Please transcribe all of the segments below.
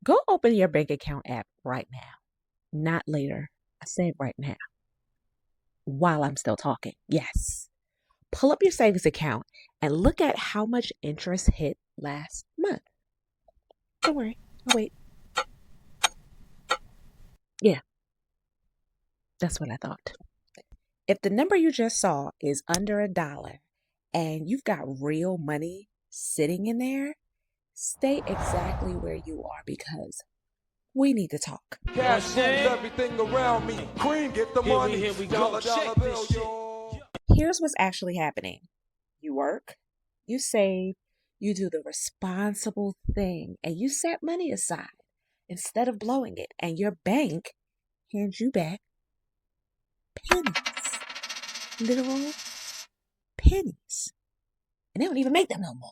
Go open your bank account app right now. Not later. I said right now. While I'm still talking. Yes. Pull up your savings account and look at how much interest hit last month. Don't worry. I'll wait. Yeah, that's what I thought. If the number you just saw is under $1 and you've got real money sitting in there, stay exactly where you are because we need to talk. Cash rules everything around me. Queen, get the money. Here we go. Dollar bill, yo. Here's what's actually happening. You work, you save, you do the responsible thing, and you set money aside instead of blowing it, and your bank hands you back pennies. Literal pennies. And they don't even make them no more.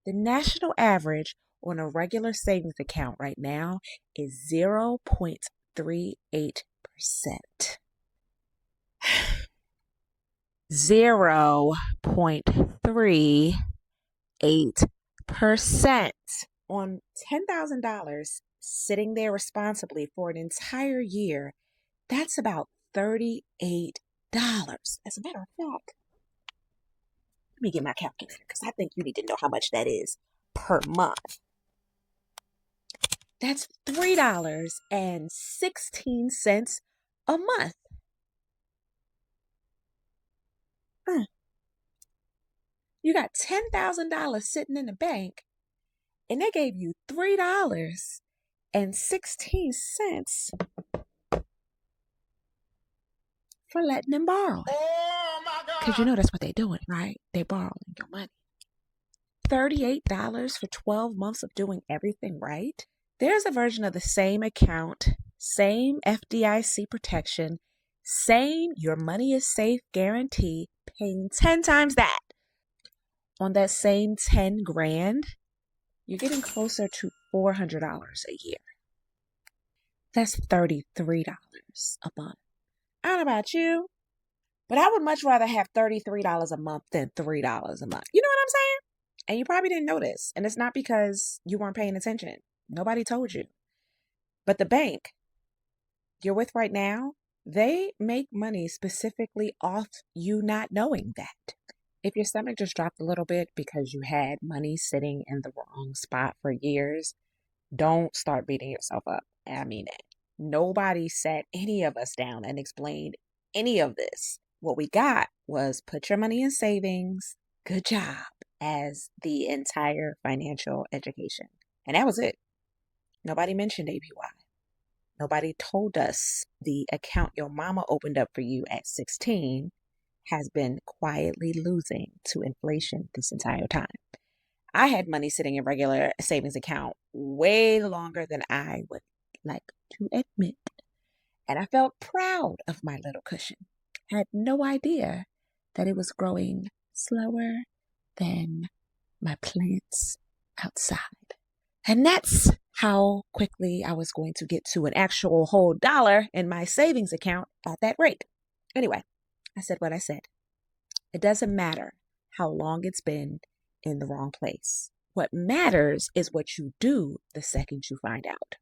The national average on a regular savings account right now is 0.38%. 0.38%. On $10,000 sitting there responsibly for an entire year, that's about $38. As a matter of fact, let me get my calculator because I think you need to know how much that is per month. That's $3.16 a month. You got $10,000 sitting in the bank, and they gave you $3.16 for letting them borrow it. Oh my God. Because you know that's what they're doing, right? They're borrowing your money. $38 for 12 months of doing everything right. There's a version of the same account, same FDIC protection, same your money is safe guarantee, paying 10 times that. On that same 10 grand, you're getting closer to $400 a year. That's $33 a month. I don't know about you, but I would much rather have $33 a month than $3 a month. You know what I'm saying? And you probably didn't know this. And it's not because you weren't paying attention. Nobody told you. But the bank you're with right now, they make money specifically off you not knowing that. If your stomach just dropped a little bit because you had money sitting in the wrong spot for years, don't start beating yourself up. I mean it. Nobody sat any of us down and explained any of this. What we got was put your money in savings. Good job as the entire financial education. And that was it. Nobody mentioned APY. Nobody told us the account your mama opened up for you at 16 has been quietly losing to inflation this entire time. I had money sitting in regular savings account way longer than I would like to admit. And I felt proud of my little cushion. I had no idea that it was growing slower than my plants outside. And that's how quickly I was going to get to an actual whole dollar in my savings account at that rate. Anyway, I said what I said. It doesn't matter how long it's been in the wrong place. What matters is what you do the second you find out.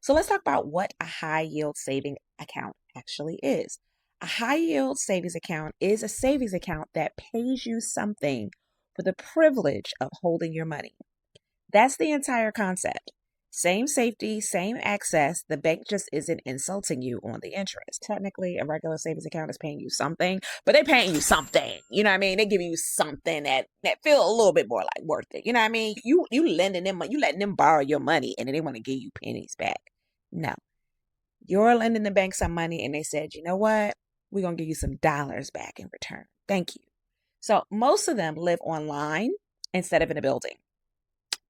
So let's talk about what a high yield saving account actually is. A high yield savings account is a savings account that pays you something for the privilege of holding your money. That's the entire concept. Same safety, same access. The bank just isn't insulting you on the interest. Technically, a regular savings account is paying you something, but they're paying you something. You know what I mean? They're giving you something that feel a little bit more like worth it. You know what I mean? You lending them money, you letting them borrow your money, and then they want to give you pennies back. No. You're lending the bank some money, and they said, you know what? We're going to give you some dollars back in return. Thank you. So most of them live online instead of in a building.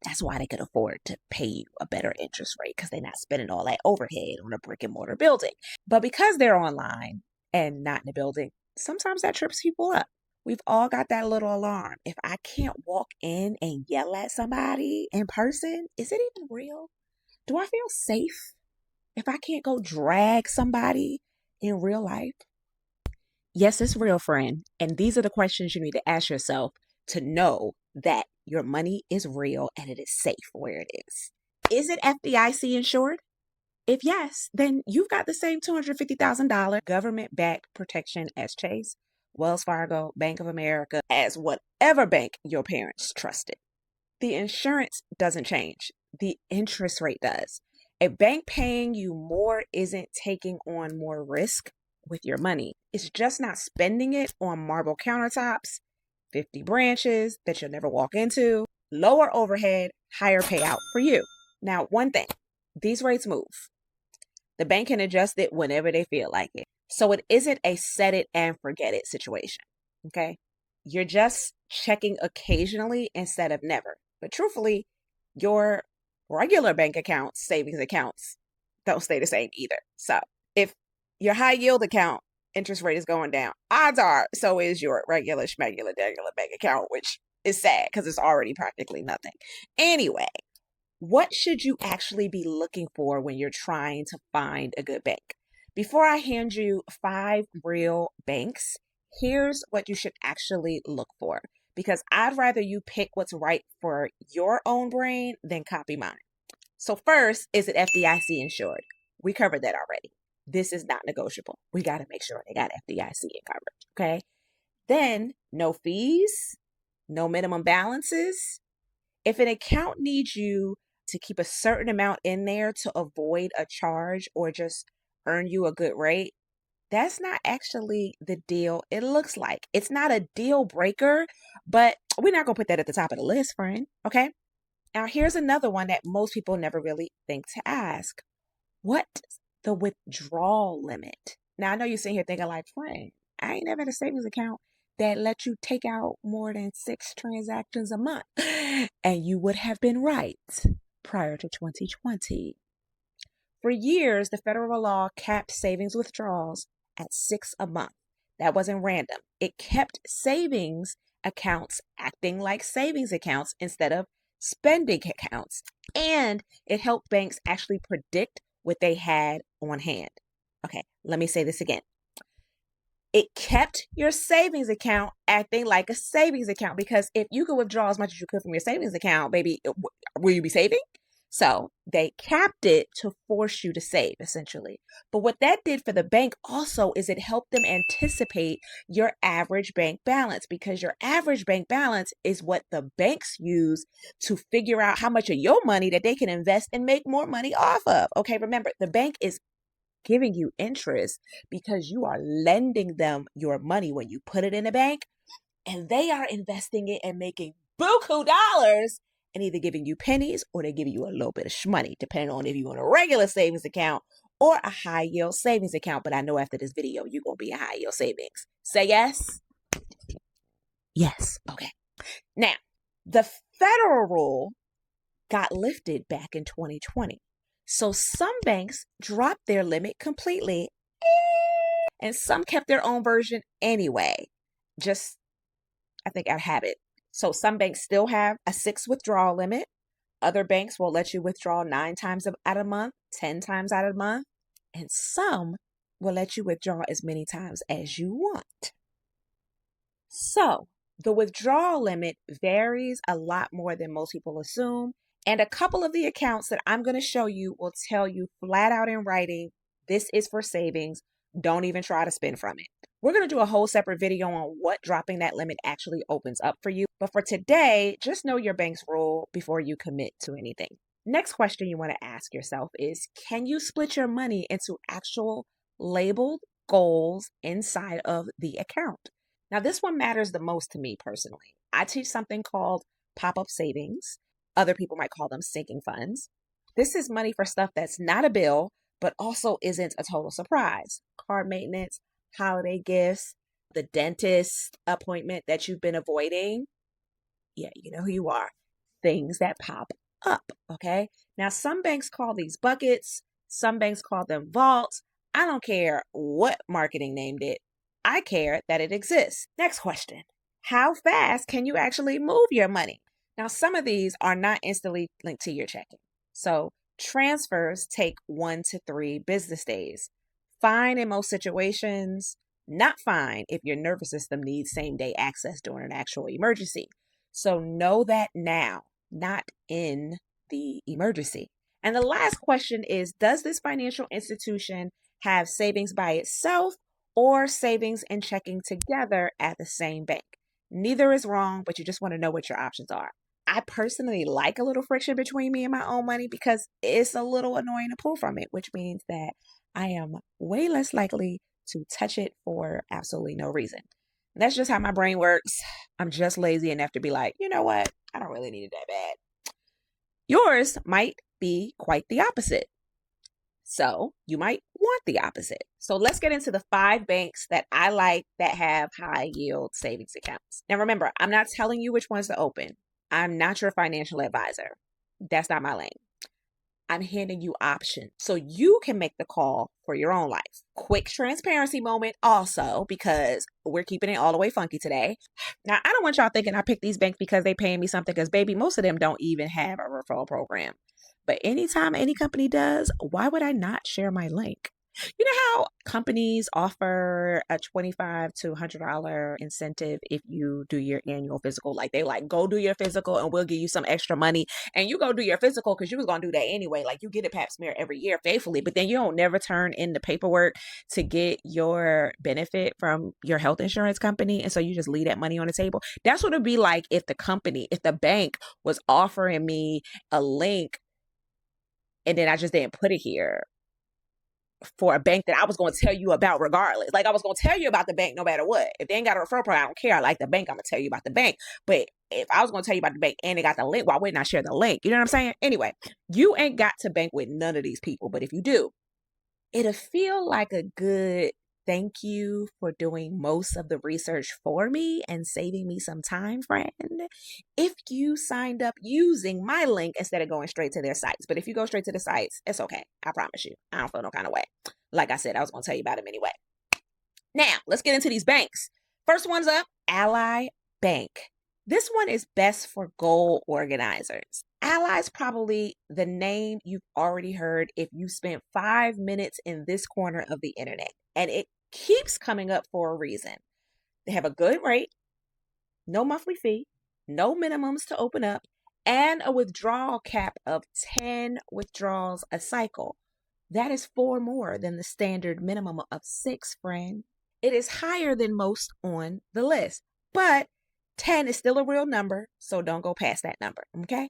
That's why they could afford to pay you a better interest rate because they're not spending all that overhead on a brick and mortar building. But because they're online and not in a building, sometimes that trips people up. We've all got that little alarm. If I can't walk in and yell at somebody in person, is it even real? Do I feel safe if I can't go drag somebody in real life? Yes, it's real, friend. And these are the questions you need to ask yourself to know that your money is real and it is safe where it is. Is it FDIC insured? If yes, then you've got the same $250,000 government-backed protection as Chase, Wells Fargo, Bank of America, as whatever bank your parents trusted. The insurance doesn't change. The interest rate does. A bank paying you more isn't taking on more risk with your money. It's just not spending it on marble countertops, 50 branches that you'll never walk into, lower overhead, higher payout for you. Now, one thing, these rates move. The bank can adjust it whenever they feel like it. So it isn't a set it and forget it situation. Okay? You're just checking occasionally instead of never. But truthfully, your regular bank accounts, savings accounts, don't stay the same either. So if your high yield account interest rate is going down, odds are so is your regular schmegular bank account, which is sad because it's already practically nothing. Anyway, what should you actually be looking for when you're trying to find a good bank? Before I hand you 5 real banks, here's what you should actually look for, because I'd rather you pick what's right for your own brain than copy mine. So first, is it FDIC insured? We covered that already. This is not negotiable. We got to make sure they got FDIC coverage, okay? Then, no fees, no minimum balances. If an account needs you to keep a certain amount in there to avoid a charge or just earn you a good rate, that's not actually the deal it looks like. It's not a deal breaker, but we're not going to put that at the top of the list, friend. Okay? Now, here's another one that most people never really think to ask. What's the withdrawal limit? Now, I know you're sitting here thinking like, friend, I ain't never had a savings account that let you take out more than 6 transactions a month. And you would have been right prior to 2020. For years, the federal law capped savings withdrawals at 6 a month. That wasn't random. It kept savings accounts acting like savings accounts instead of spending accounts. And it helped banks actually predict what they had on hand. Okay, let me say this again. It kept your savings account acting like a savings account, because if you could withdraw as much as you could from your savings account, baby, will you be saving? So they capped it to force you to save, essentially. But what that did for the bank also is it helped them anticipate your average bank balance, because your average bank balance is what the banks use to figure out how much of your money that they can invest and make more money off of. Okay, remember, the bank is giving you interest because you are lending them your money when you put it in a bank, and they are investing it and making buku dollars and either giving you pennies or they're giving you a little bit of shmoney, depending on if you want a regular savings account or a high yield savings account. But I know after this video, you're going to be a high yield savings. Say yes? Yes. Okay. Now, the federal rule got lifted back in 2020. So some banks dropped their limit completely, and some kept their own version anyway. Just, I think, out of habit. So some banks still have a 6 withdrawal limit. Other banks will let you withdraw 9 times out of a month, 10 times out of a month, and some will let you withdraw as many times as you want. So the withdrawal limit varies a lot more than most people assume. And a couple of the accounts that I'm going to show you will tell you flat out in writing, this is for savings. Don't even try to spend from it. We're going to do a whole separate video on what dropping that limit actually opens up for you. But for today, just know your bank's rule before you commit to anything. Next question you want to ask yourself is, can you split your money into actual labeled goals inside of the account? Now, this one matters the most to me personally. I teach something called pop-up savings. Other people might call them sinking funds. This is money for stuff that's not a bill, but also isn't a total surprise. Car maintenance, holiday gifts, the dentist appointment that you've been avoiding. Yeah, you know who you are. Things that pop up, okay? Now, some banks call these buckets. Some banks call them vaults. I don't care what marketing named it. I care that it exists. Next question. How fast can you actually move your money? Now, some of these are not instantly linked to your checking. So transfers take 1 to 3 business days. Fine in most situations, not fine if your nervous system needs same-day access during an actual emergency. So know that now, not in the emergency. And the last question is, does this financial institution have savings by itself or savings and checking together at the same bank? Neither is wrong, but you just want to know what your options are. I personally like a little friction between me and my own money because it's a little annoying to pull from it, which means that I am way less likely to touch it for absolutely no reason. That's just how my brain works. I'm just lazy enough to be like, you know what? I don't really need it that bad. Yours might be quite the opposite. So you might want the opposite. So let's get into the 5 banks that I like that have high yield savings accounts. Now remember, I'm not telling you which ones to open. I'm not your financial advisor. That's not my lane. I'm handing you options so you can make the call for your own life. Quick transparency moment also, because we're keeping it all the way funky today. Now, I don't want y'all thinking I picked these banks because they paying me something, because baby, most of them don't even have a referral program. But anytime any company does, why would I not share my link? You know how companies offer a $25 to $100 incentive if you do your annual physical? Like they like, go do your physical and we'll give you some extra money. And you go do your physical because you was going to do that anyway. Like you get a pap smear every year faithfully, but then you don't never turn in the paperwork to get your benefit from your health insurance company. And so you just leave that money on the table. That's what it'd be like if the bank was offering me a link and then I just didn't put it here for a bank that I was going to tell you about regardless. Like I was going to tell you about the bank no matter what. If they ain't got a referral program, I don't care. I like the bank, I'm going to tell you about the bank. But if I was going to tell you about the bank and they got the link, why wouldn't I share the link? You know what I'm saying? Anyway, you ain't got to bank with none of these people. But if you do, it'll feel like a good thank you for doing most of the research for me and saving me some time, friend, if you signed up using my link instead of going straight to their sites. But if you go straight to the sites, it's okay. I promise you. I don't feel no kind of way. Like I said, I was going to tell you about them anyway. Now, let's get into these banks. First one's up, Ally Bank. This one is best for goal organizers. Ally's probably the name you've already heard if you spent 5 minutes in this corner of the internet, and it keeps coming up for a reason. They have a good rate, no monthly fee, no minimums to open up, and a withdrawal cap of 10 withdrawals a cycle. That is 4 more than the standard minimum of 6, friend. It is higher than most on the list, but 10 is still a real number, so don't go past that number, okay?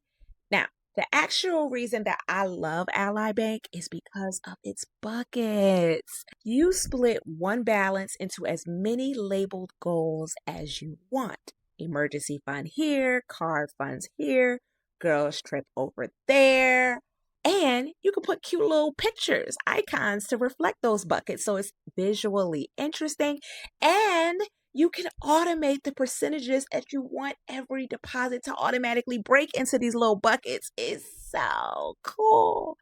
Now, the actual reason that I love Ally Bank is because of its buckets. You split one balance into as many labeled goals as you want. Emergency fund here, card funds here, girls trip over there. And you can put cute little pictures, icons to reflect those buckets so it's visually interesting. And you can automate the percentages that you want every deposit to automatically break into these little buckets. It's so cool.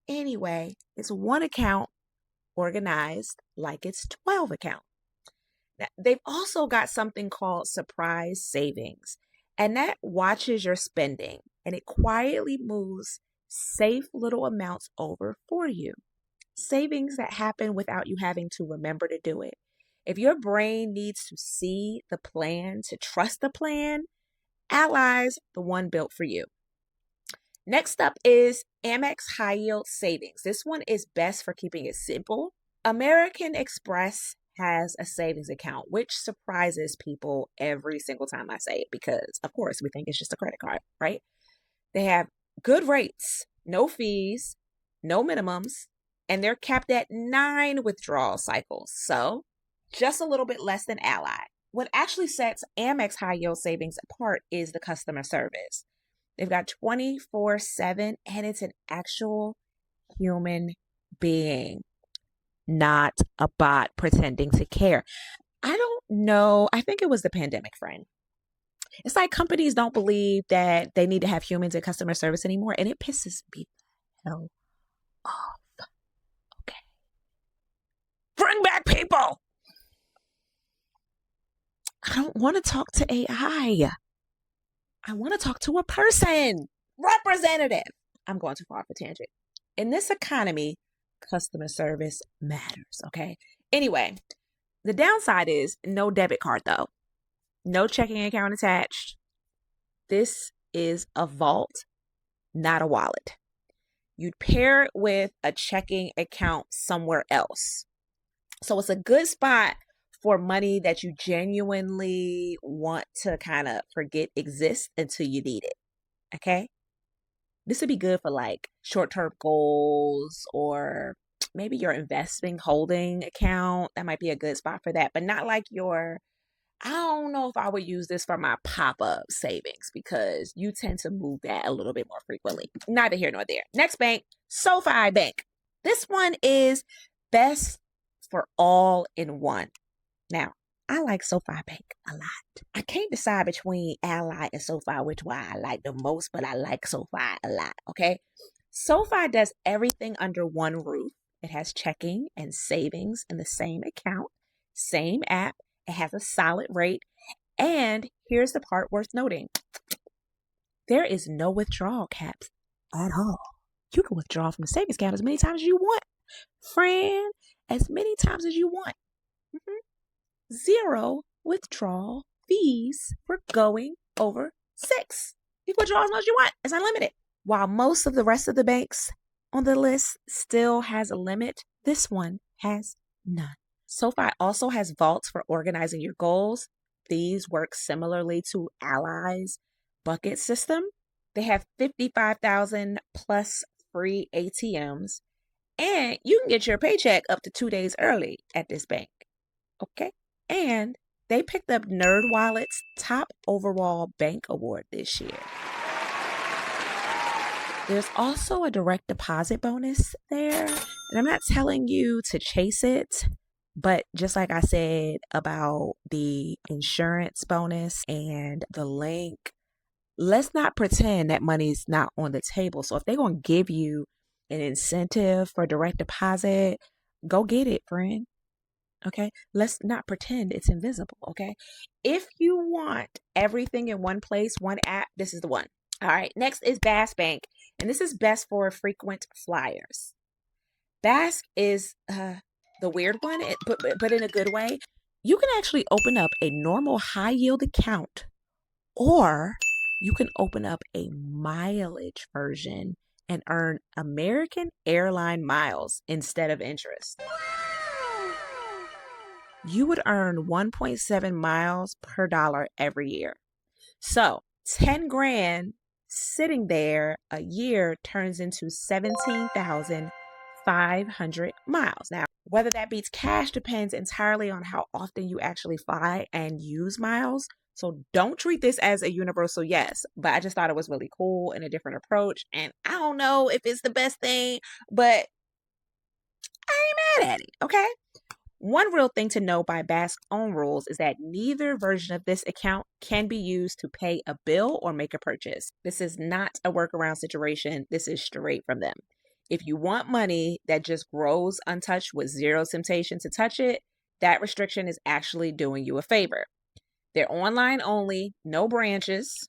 Anyway, it's one account organized like it's 12 accounts. Now, they've also got something called surprise savings, and that watches your spending and it quietly moves safe little amounts over for you. Savings that happen without you having to remember to do it. If your brain needs to see the plan, to trust the plan, Ally's the one built for you. Next up is Amex High Yield Savings. This one is best for keeping it simple. American Express has a savings account, which surprises people every single time I say it because, of course, we think it's just a credit card, right? They have good rates, no fees, no minimums, and they're capped at 9 withdrawal cycles. So just a little bit less than Ally. What actually sets Amex High Yield Savings apart is the customer service. They've got 24/7, and it's an actual human being, not a bot pretending to care. I don't know. I think it was the pandemic, friend. It's like companies don't believe that they need to have humans in customer service anymore, and it pisses me the hell off. Okay. Bring back people. I don't want to talk to AI. I want to talk to a person, representative. I'm going too far off a tangent. In this economy, customer service matters, okay? Anyway, the downside is no debit card, though. No checking account attached. This is a vault, not a wallet. you'd pair it with a checking account somewhere else. So it's a good spot for money that you genuinely want to kind of forget exists until you need it. Okay? This would be good for like short-term goals, or maybe your investing holding account. That might be a good spot for that, but not like your, I don't know if I would use this for my pop-up savings because you tend to move that a little bit more frequently. Neither here nor there. Next bank, SoFi Bank. This one is best for all in one. Now, I like SoFi Bank a lot. I can't decide between Ally and SoFi which one I like the most, but I like SoFi a lot, okay? SoFi does everything under one roof. It has checking and savings in the same account, same app. It has a solid rate. And here's the part worth noting. There is no withdrawal caps at all. You can withdraw from the savings account as many times as you want. Friend, as many times as you want. Zero withdrawal fees for going over 6. You can withdraw as much as you want. It's unlimited. While most of the rest of the banks on the list still has a limit, this one has none. SoFi also has vaults for organizing your goals. These work similarly to Ally's bucket system. They have 55,000 plus free ATMs, and you can get your paycheck up to 2 days early at this bank. Okay? And they picked up NerdWallet's top overall bank award this year. There's also a direct deposit bonus there. And I'm not telling you to chase it, but just like I said about the insurance bonus and the link, let's not pretend that money's not on the table. So if they're going to give you an incentive for direct deposit, go get it, friend. Okay, let's not pretend it's invisible. Okay, if you want everything in one place, one app, this is the one. All right, next is Bass Bank, and this is best for frequent flyers. Bask is the weird one, but in a good way. You can actually open up a normal high yield account, or you can open up a mileage version and earn American airline miles instead of interest. You would earn 1.7 miles per dollar every year. So 10 grand sitting there a year turns into 17,500 miles. Now, whether that beats cash depends entirely on how often you actually fly and use miles. So don't treat this as a universal yes, but I just thought it was really cool and a different approach. And I don't know if it's the best thing, but I ain't mad at it, okay? One real thing to know by Bask's own rules is that neither version of this account can be used to pay a bill or make a purchase. This is not a workaround situation. This is straight from them. If you want money that just grows untouched with zero temptation to touch it, that restriction is actually doing you a favor. They're online only, no branches,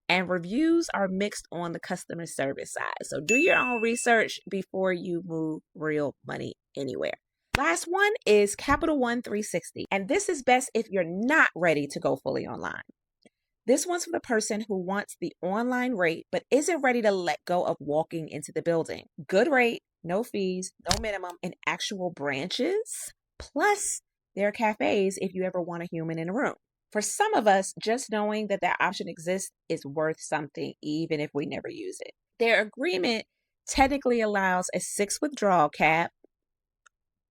and reviews are mixed on the customer service side. So do your own research before you move real money anywhere. Last one is Capital One 360, and this is best if you're not ready to go fully online. This one's for the person who wants the online rate but isn't ready to let go of walking into the building. Good rate, no fees, no minimum, and actual branches. Plus, there are cafes if you ever want a human in a room. For some of us, just knowing that that option exists is worth something, even if we never use it. Their agreement technically allows a 6 withdrawal cap,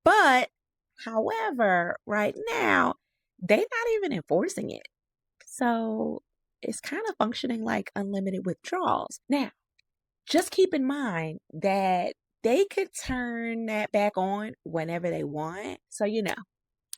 but however, right now, they're not even enforcing it. So it's kind of functioning like unlimited withdrawals. Now, just keep in mind that they could turn that back on whenever they want. So,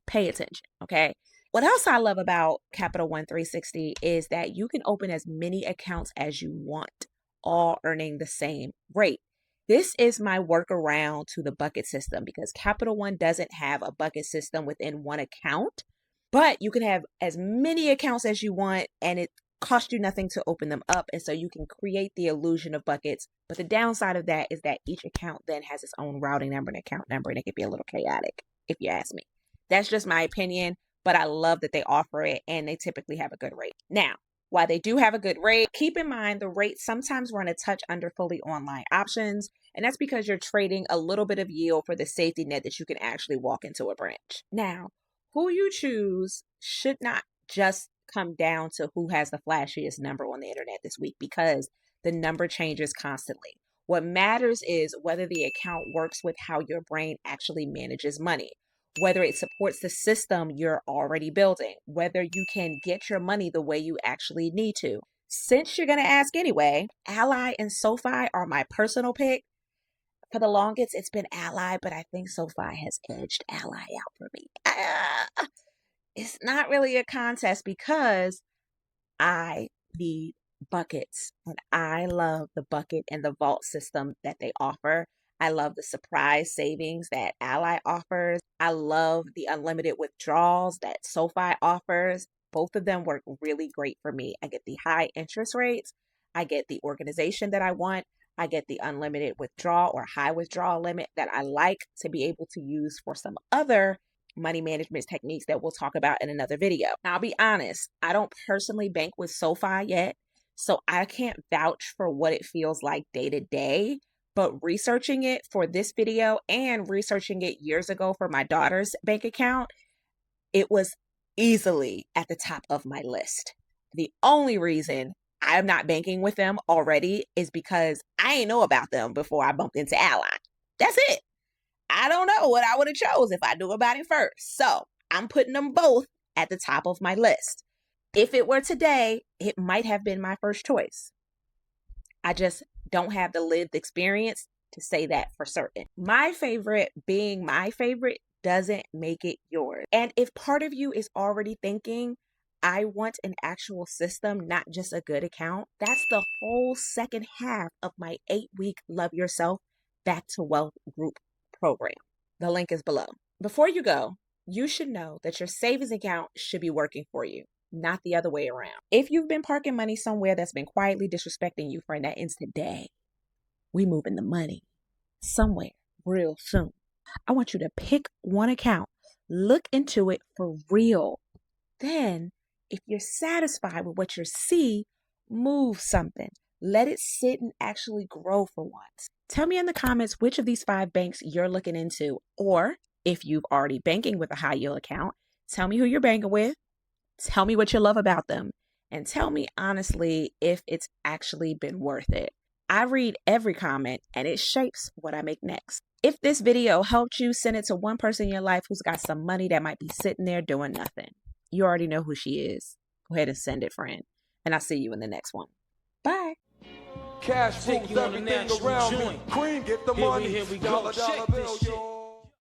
pay attention, okay? What else I love about Capital One 360 is that you can open as many accounts as you want, all earning the same rate. This is my workaround to the bucket system because Capital One doesn't have a bucket system within one account, but you can have as many accounts as you want and it costs you nothing to open them up. And so you can create the illusion of buckets. But the downside of that is that each account then has its own routing number and account number, and it can be a little chaotic if you ask me. That's just my opinion, but I love that they offer it and they typically have a good rate. Now, While they do have a good rate, keep in mind the rates sometimes run a touch under fully online options, and that's because you're trading a little bit of yield for the safety net that you can actually walk into a branch. Now, who you choose should not just come down to who has the flashiest number on the internet this week, because the number changes constantly. What matters is whether the account works with how your brain actually manages money, whether it supports the system you're already building, whether you can get your money the way you actually need to. Since you're going to ask anyway, Ally and SoFi are my personal pick. For the longest, it's been Ally, but I think SoFi has edged Ally out for me. It's not really a contest because I need buckets, and I love the bucket and the vault system that they offer. I love the surprise savings that Ally offers. I love the unlimited withdrawals that SoFi offers. Both of them work really great for me. I get the high interest rates. I get the organization that I want. I get the unlimited withdrawal or high withdrawal limit that I like to be able to use for some other money management techniques that we'll talk about in another video. Now, I'll be honest, I don't personally bank with SoFi yet, so I can't vouch for what it feels like day to day, but researching it for this video and researching it years ago for my daughter's bank account, it was easily at the top of my list. The only reason I'm not banking with them already is because I ain't know about them before I bumped into Ally. That's it. I don't know what I would have chose if I knew about it first. So I'm putting them both at the top of my list. If it were today, it might have been my first choice. I just don't have the lived experience to say that for certain. My favorite being my favorite doesn't make it yours. And if part of you is already thinking, I want an actual system, not just a good account, that's the whole second half of my 8-week Love Yourself Back to Wealth group program. The link is below. Before you go, you should know that your savings account should be working for you, not the other way around. If you've been parking money somewhere that's been quietly disrespecting you for that instant day, we moving the money somewhere real soon. I want you to pick one account, look into it for real. Then, if you're satisfied with what you see, move something. Let it sit and actually grow for once. Tell me in the comments which of these 5 banks you're looking into, or if you've already banking with a high yield account, tell me who you're banking with, tell me what you love about them, and tell me honestly if it's actually been worth it. I read every comment and it shapes what I make next. If this video helped you, send it to one person in your life who's got some money that might be sitting there doing nothing. You already know who she is. Go ahead and send it, friend. And I'll see you in the next one. Bye. Cash rules everything around me. Cream, get the money. Here we go. Dollar Shake bill, this shit. yo.